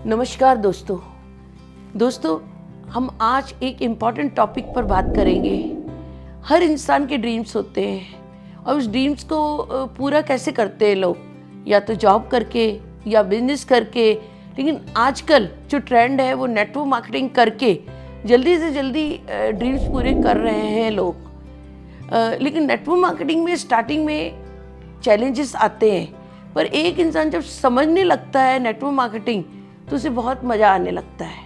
नमस्कार दोस्तों, हम आज एक इम्पॉर्टेंट टॉपिक पर बात करेंगे। हर इंसान के ड्रीम्स होते हैं और उस ड्रीम्स को पूरा कैसे करते हैं लोग, या तो जॉब करके या बिजनेस करके। लेकिन आजकल जो ट्रेंड है वो नेटवर्क मार्केटिंग करके जल्दी से जल्दी ड्रीम्स पूरे कर रहे हैं लोग। लेकिन नेटवर्क मार्केटिंग में स्टार्टिंग में चैलेंजेस आते हैं, पर एक इंसान जब समझने लगता है नेटवर्क मार्केटिंग तो उसे बहुत मज़ा आने लगता है।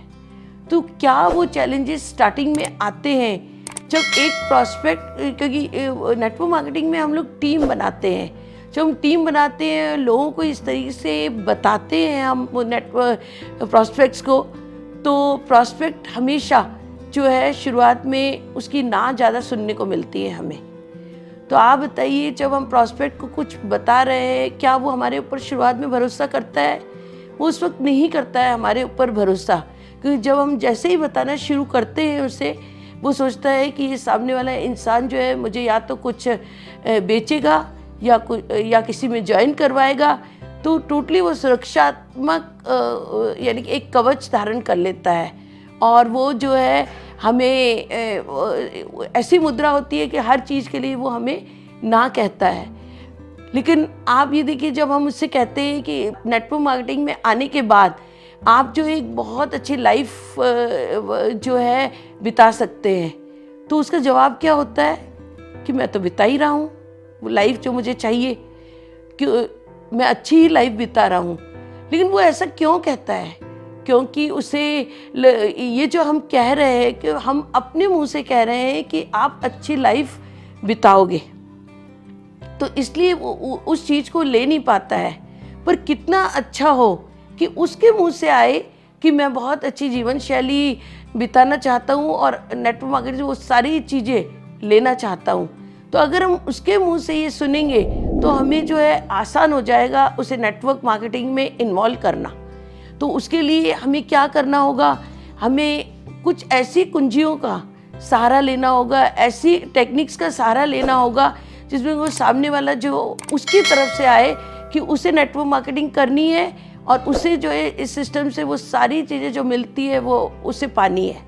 तो क्या वो चैलेंजेस स्टार्टिंग में आते हैं जब एक प्रॉस्पेक्ट, क्योंकि नेटवर्क मार्केटिंग में हम लोग टीम बनाते हैं, जब हम टीम बनाते हैं लोगों को इस तरीके से बताते हैं हम नेटवर्क प्रॉस्पेक्ट्स को, तो प्रॉस्पेक्ट हमेशा जो है शुरुआत में उसकी ना ज़्यादा सुनने को मिलती है हमें। तो आप बताइए, जब हम प्रॉस्पेक्ट को कुछ बता रहे हैं, क्या वो हमारे ऊपर शुरुआत में भरोसा करता है? वो उस वक्त नहीं करता है हमारे ऊपर भरोसा, क्योंकि जब हम जैसे ही बताना शुरू करते हैं उसे, वो सोचता है कि ये सामने वाला इंसान जो है मुझे या तो कुछ बेचेगा या किसी में ज्वाइन करवाएगा। तो टोटली वो सुरक्षात्मक यानी कि एक कवच धारण कर लेता है, और वो जो है हमें ऐसी मुद्रा होती है कि हर चीज़ के लिए वो हमें ना कहता है। लेकिन आप ये देखिए, जब हम उससे कहते हैं कि नेटवर्क मार्केटिंग में आने के बाद आप जो एक बहुत अच्छी लाइफ जो है बिता सकते हैं, तो उसका जवाब क्या होता है कि मैं तो बिता ही रहा हूँ वो लाइफ जो मुझे चाहिए, कि मैं अच्छी ही लाइफ बिता रहा हूँ। लेकिन वो ऐसा क्यों कहता है? क्योंकि उसे ये जो हम कह रहे हैं कि हम अपने मुंह से कह रहे हैं कि आप अच्छी लाइफ बिताओगे, तो इसलिए वो उस चीज़ को ले नहीं पाता है। पर कितना अच्छा हो कि उसके मुंह से आए कि मैं बहुत अच्छी जीवन शैली बिताना चाहता हूँ और नेटवर्क मार्केटिंग से वो सारी चीज़ें लेना चाहता हूँ। तो अगर हम उसके मुंह से ये सुनेंगे तो हमें जो है आसान हो जाएगा उसे नेटवर्क मार्केटिंग में इन्वॉल्व करना। तो उसके लिए हमें क्या करना होगा? हमें कुछ ऐसी कुंजियों का सहारा लेना होगा, ऐसी टेक्निक्स का सहारा लेना होगा जिसमें वो सामने वाला जो उसकी तरफ से आए कि उसे नेटवर्क मार्केटिंग करनी है और उसे जो है इस सिस्टम से वो सारी चीज़ें जो मिलती है वो उसे पानी है।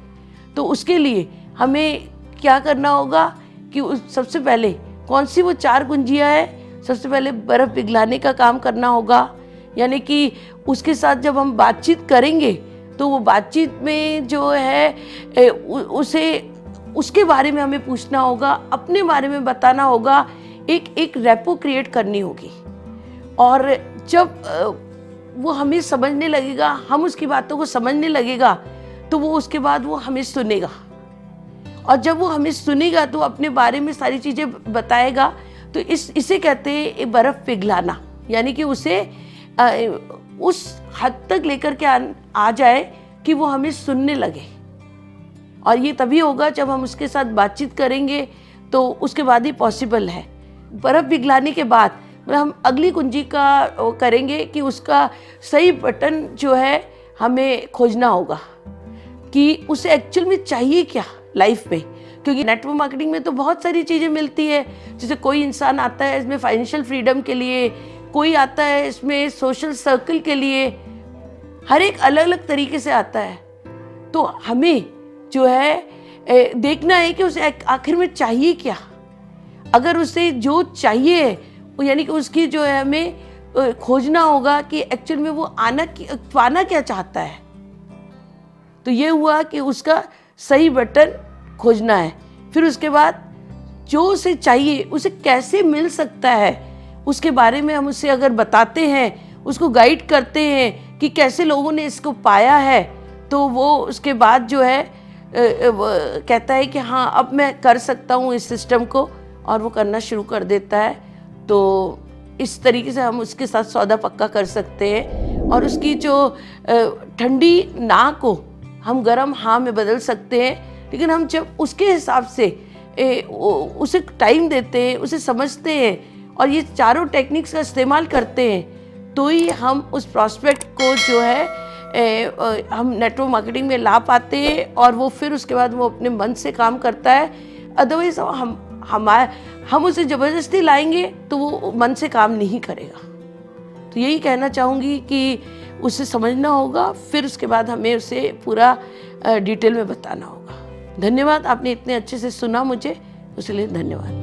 तो उसके लिए हमें क्या करना होगा कि सबसे पहले कौन सी वो 4 कुंजियाँ हैं? सबसे पहले बर्फ़ पिघलाने का काम करना होगा, यानी कि उसके साथ जब हम बातचीत करेंगे तो वो बातचीत में जो है उसे उसके बारे में हमें पूछना होगा, अपने बारे में बताना होगा, एक रेपो क्रिएट करनी होगी। और जब वो हमें समझने लगेगा, हम उसकी बातों को समझने लगेगा, तो वो उसके बाद वो हमें सुनेगा, और जब वो हमें सुनेगा तो अपने बारे में सारी चीज़ें बताएगा। तो इसे कहते हैं बर्फ़ पिघलाना, यानी कि उसे उस हद तक लेकर के आ जाए कि वो हमें सुनने लगे। और ये तभी होगा जब हम उसके साथ बातचीत करेंगे, तो उसके बाद ही पॉसिबल है। बर्फ़ पिघलाने के बाद हम अगली कुंजी का करेंगे कि उसका सही बटन जो है हमें खोजना होगा कि उसे एक्चुअल में चाहिए क्या लाइफ में। क्योंकि नेटवर्क मार्केटिंग में तो बहुत सारी चीज़ें मिलती है। जैसे कोई इंसान आता है इसमें फाइनेंशियल फ्रीडम के लिए, कोई आता है इसमें सोशल सर्कल के लिए, हर एक अलग अलग तरीके से आता है। तो हमें जो है देखना है कि उसे आखिर में चाहिए क्या। अगर उसे जो चाहिए यानी कि उसकी जो है हमें खोजना होगा कि एक्चुअल में वो पाना क्या चाहता है। तो ये हुआ कि उसका सही बटन खोजना है। फिर उसके बाद जो उसे चाहिए उसे कैसे मिल सकता है, उसके बारे में हम उसे अगर बताते हैं, उसको गाइड करते हैं कि कैसे लोगों ने इसको पाया है, तो वो उसके बाद जो है कहता है कि हाँ अब मैं कर सकता हूँ इस सिस्टम को, और वो करना शुरू कर देता है। तो इस तरीके से हम उसके साथ सौदा पक्का कर सकते हैं, और उसकी जो ठंडी ना को हम गर्म हाँ में बदल सकते हैं। लेकिन हम जब उसके हिसाब से उसे टाइम देते हैं, उसे समझते हैं और ये चारों टेक्निक्स का इस्तेमाल करते हैं, तो ही हम उस प्रॉस्पेक्ट को जो है हम नेटवर्क मार्केटिंग में ला पाते हैं, और वो फिर उसके बाद वो अपने मन से काम करता है। अदरवाइज हम उसे ज़बरदस्ती लाएंगे तो वो मन से काम नहीं करेगा। तो यही कहना चाहूँगी कि उसे समझना होगा, फिर उसके बाद हमें उसे पूरा डिटेल में बताना होगा। धन्यवाद, आपने इतने अच्छे से सुना मुझे, उसके लिए धन्यवाद।